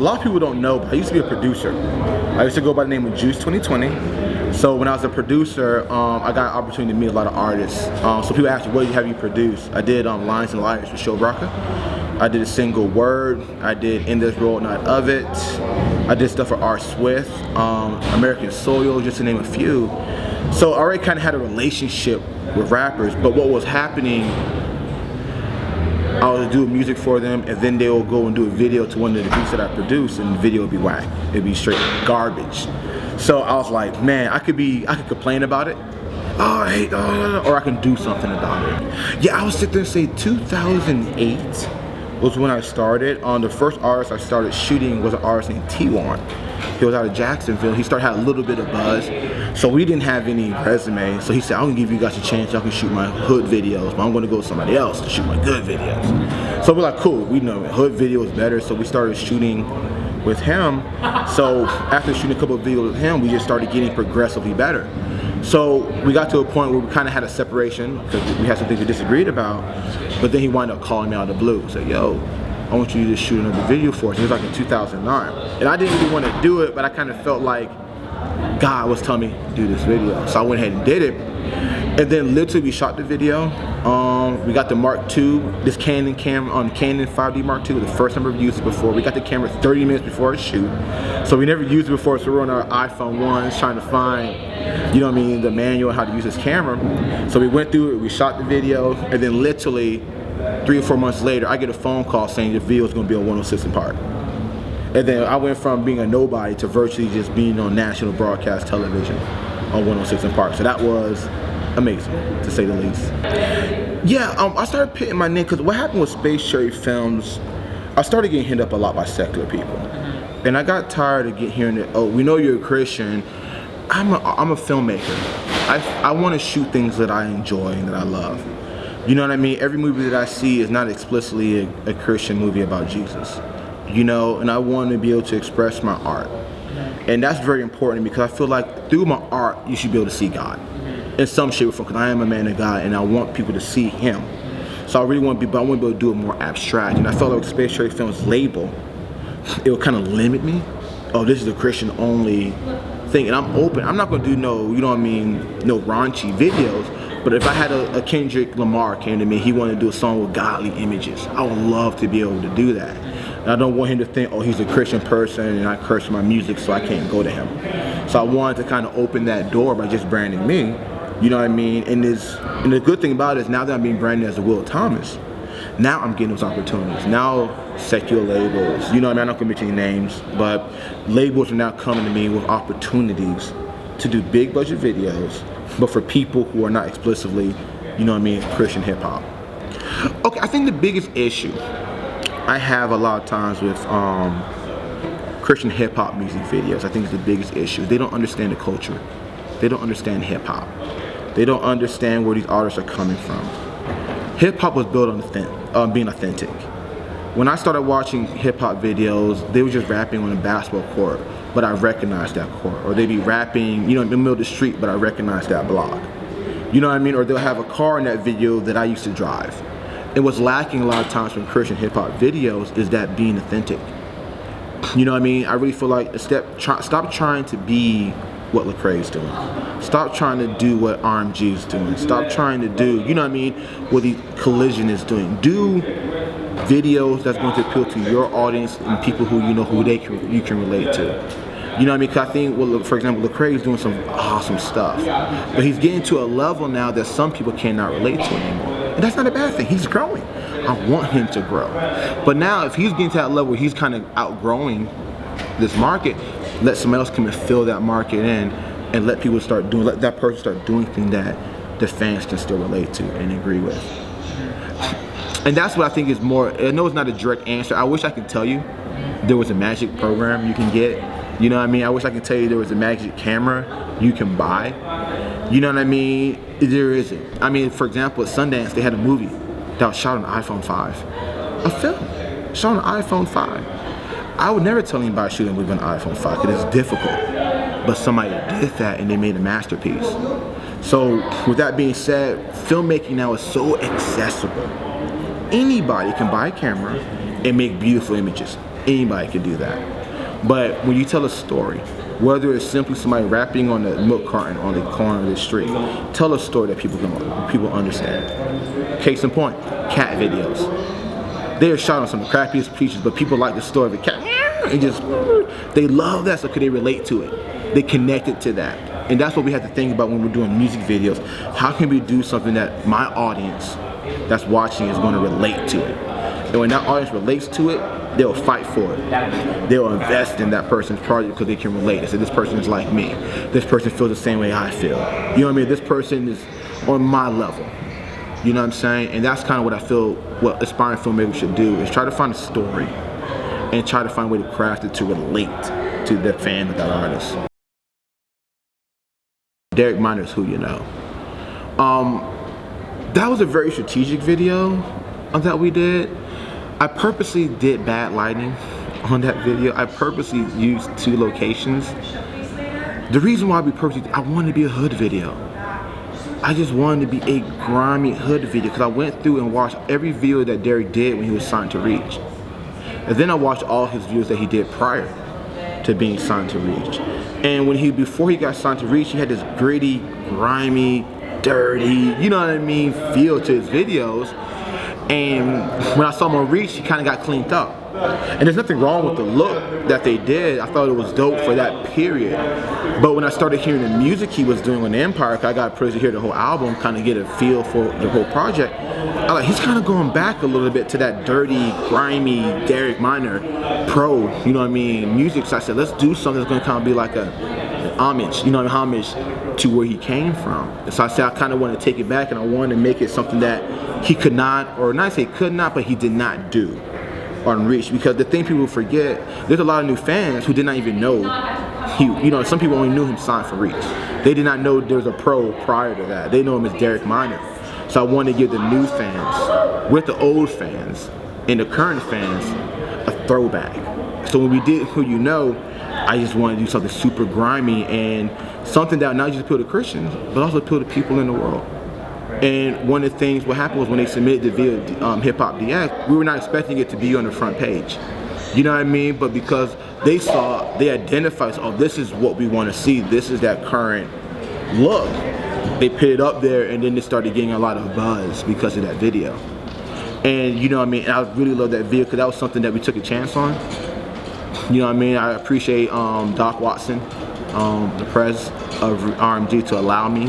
a lot of people don't know, but I used to be a producer. I used to go by the name of Juice 2020. So when I was a producer, I got an opportunity to meet a lot of artists. So people ask me, what have you produced? I did Lions and Liars with Show Rocka. I did a single Word. I did In This World, Not Of It. I did stuff for R. Swift, American Soil, just to name a few. So I already kind of had a relationship with rappers, but what was happening, I would do music for them, and then they will go and do a video to one of the beats that I produced, and the video would be whack. It'd be straight garbage. So I was like, man, I could complain about it, or I can do something about it. Yeah, I would sit there and say 2008 was when I started. The first artist I started shooting was an artist named Thi'sl. He was out of Jacksonville. He had a little bit of buzz. So we didn't have any resume. So he said, I'm gonna give you guys a chance. Y'all can shoot my hood videos, but I'm gonna go with somebody else to shoot my good videos. So we're like, cool, we know hood video is better. So we started shooting with him. So after shooting a couple of videos with him, we just started getting progressively better. So we got to a point where we kind of had a separation because we had some things we disagreed about. But then he wound up calling me out of the blue. Said, yo, I want you to shoot another video for us. It was like in 2009. And I didn't really want to do it, but I kind of felt like God was telling me to do this video. So I went ahead and did it. And then literally we shot the video. We got the Mark II, this Canon camera on Canon 5D Mark II, the first time we've used it before. We got the camera 30 minutes before a shoot. So we never used it before, so we're on our iPhone 1s trying to find, you know what I mean, the manual on how to use this camera. So we went through it, we shot the video, and then literally 3 or 4 months later, I get a phone call saying the video is going to be on 106 & Park. And then I went from being a nobody to virtually just being on national broadcast television on 106 & Park. So that was amazing, to say the least. Yeah, I started pitting my name because what happened with Space Cherry Films, I started getting hit up a lot by secular people. And I got tired of hearing that, oh, we know you're a Christian. I'm a filmmaker. I want to shoot things that I enjoy and that I love. You know what I mean? Every movie that I see is not explicitly a Christian movie about Jesus. You know, and I want to be able to express my art. And that's very important because I feel like through my art, you should be able to see God in some shape or form, because I am a man of God and I want people to see Him. So I really want to be, but I want to be able to do it more abstract. And I felt like Space Cherry Films label, it would kind of limit me. Oh, this is a Christian only thing. And I'm open. I'm not going to do no, you know what I mean, no raunchy videos. But if I had a Kendrick Lamar came to me, he wanted to do a song with godly images, I would love to be able to do that. And I don't want him to think, oh, he's a Christian person and I curse my music so I can't go to him. So I wanted to kind of open that door by just branding me, you know what I mean? And the good thing about it is now that I'm being branded as a Will Thomas, now I'm getting those opportunities. Now secular labels, you know what I mean? I'm not gonna mention any names, but labels are now coming to me with opportunities to do big budget videos, but for people who are not explicitly, you know what I mean, Christian hip hop. Okay, I think the biggest issue I have a lot of times with Christian hip hop music videos, I think is the biggest issue. They don't understand the culture. They don't understand hip hop. They don't understand where these artists are coming from. Hip hop was built on being authentic. When I started watching hip hop videos, they were just rapping on a basketball court, but I recognized that court. Or they'd be rapping, you know, in the middle of the street, but I recognized that block. You know what I mean? Or they'll have a car in that video that I used to drive. And what's lacking a lot of times from Christian hip hop videos is that being authentic. You know what I mean? I really feel like stop trying to be what Lecrae's doing. Stop trying to do what RMG is doing. Stop trying to do, you know what I mean, what the Collision is doing. Do videos that's going to appeal to your audience and people who you know you can relate to. You know what I mean? Because I think, well, for example, Lecrae is doing some awesome stuff, but he's getting to a level now that some people cannot relate to anymore. And that's not a bad thing. He's growing. I want him to grow. But now, if he's getting to that level where he's kind of outgrowing this market, let somebody else come and fill that market in, and let people start doing, let that person start doing things that the fans can still relate to and agree with. And that's what I think is more, I know it's not a direct answer. I wish I could tell you there was a magic program you can get. You know what I mean? I wish I could tell you there was a magic camera you can buy. You know what I mean? There isn't. I mean, for example, at Sundance, they had a movie that was shot on an iPhone 5. A film shot on an iPhone 5. I would never tell anybody to shoot a movie on an iPhone 5 because it's difficult. But somebody did that and they made a masterpiece. So with that being said, filmmaking now is so accessible. Anybody can buy a camera and make beautiful images. Anybody can do that. But when you tell a story, whether it's simply somebody rapping on the milk carton on the corner of the street, tell a story that people understand. Case in point, cat videos. They are shot on some of the crappiest pieces, but people like the story of the cat. And they love that, so could they relate to it? They connected to that. And that's what we have to think about when we're doing music videos. How can we do something that my audience that's watching is going to relate to it? And when that audience relates to it, they'll fight for it. They'll invest in that person's project because they can relate. They say, this person is like me. This person feels the same way I feel. You know what I mean? This person is on my level. You know what I'm saying? And that's kind of what I feel what aspiring filmmakers should do, is try to find a story and try to find a way to craft it to relate to the fan of that artist. Derek Miner's Who You Know. That was a very strategic video that we did. I purposely did bad lighting on that video. I purposely used 2 locations. The reason why I wanted to be a hood video. I just wanted to be a grimy hood video because I went through and watched every video that Derek did when he was signed to Reece. And then I watched all his videos that he did prior to being signed to Reece. And before he got signed to Reece, he had this gritty, grimy, dirty, you know what I mean, feel to his videos. And when I saw him on Reece, he kind of got cleaned up. And there's nothing wrong with the look that they did. I thought it was dope for that period. But when I started hearing the music he was doing on Empire, I got a privilege to hear the whole album, kind of get a feel for the whole project. I like, he's kind of going back a little bit to that dirty, grimy Derek Miner pro, you know what I mean, music. So I said, let's do something that's going to kind of be like an homage, you know, homage to where he came from. So I said, I kind of want to take it back, and I wanted to make it something that he could not, or not say could not, but he did not do on Reece. Because the thing people forget, there's a lot of new fans who did not even know some people only knew him signed for Reece. They did not know there was a pro prior to that. They know him as Derek Miner. So I wanted to give the new fans, with the old fans, and the current fans, a throwback. So when we did Who You Know, I just wanted to do something super grimy and something that not just appeal to Christians, but also appeal to people in the world. And one of the things, what happened was when they submitted the video, Hip Hop DX, we were not expecting it to be on the front page. You know what I mean? But because they identified, oh, this is what we want to see. This is that current look. They put it up there, and then they started getting a lot of buzz because of that video. And you know what I mean? And I really love that video because that was something that we took a chance on. You know what I mean? I appreciate Doc Watson, the press of RMG, to allow me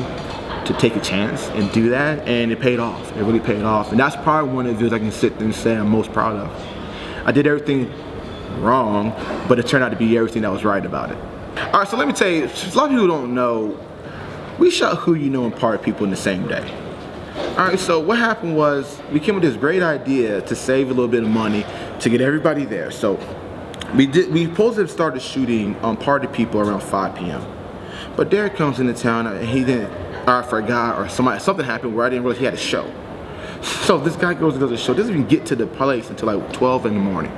to take a chance and do that, and it paid off. It really paid off. And that's probably one of the videos I can sit there and say I'm most proud of. I did everything wrong, but it turned out to be everything that was right about it. All right, so let me tell you, a lot of people don't know, we shot Who You Know and Party People in the same day. All right, so what happened was we came with this great idea to save a little bit of money to get everybody there. So we supposed to have started shooting Party People around 5 p.m. But Derek comes into town and he didn't, I forgot, or something happened where I didn't realize he had a show. So this guy goes and does a show, doesn't even get to the place until like 12 in the morning.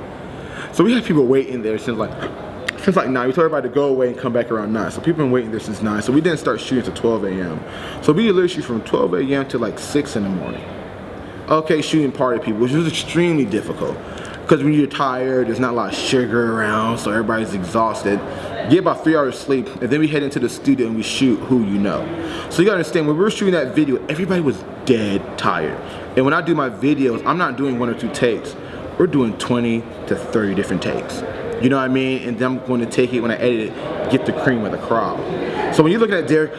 So we had people waiting there since like 9. We told everybody to go away and come back around 9. So people have been waiting there since 9. So we didn't start shooting until 12 a.m. So we literally shoot from 12 a.m. to like 6 in the morning. Okay, shooting Party People, which was extremely difficult. Because when you're tired, there's not a lot of sugar around, so everybody's exhausted. Get about 3 hours sleep, and then we head into the studio and we shoot Who You Know. So you gotta understand, when we were shooting that video, everybody was dead tired. And when I do my videos, I'm not doing 1 or 2 takes. We're doing 20 to 30 different takes. You know what I mean? And then I'm going to take it, when I edit it, get the cream of the crop. So when you're looking at Derek,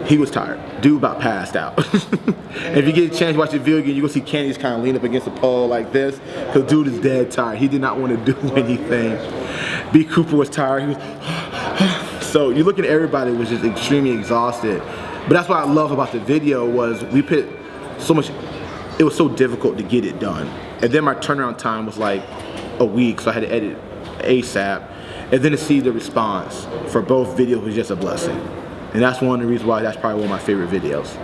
he was tired. Dude about passed out. If you get a chance to watch the video again, you're going to see Candy's kind of lean up against the pole like this, because dude is dead tired. He did not want to do anything. B. Cooper was tired. He was so you look at everybody was just extremely exhausted. But that's what I love about the video was we put so much, it was so difficult to get it done. And then my turnaround time was like a week, so I had to edit ASAP. And then to see the response for both videos was just a blessing. And that's one of the reasons why that's probably one of my favorite videos.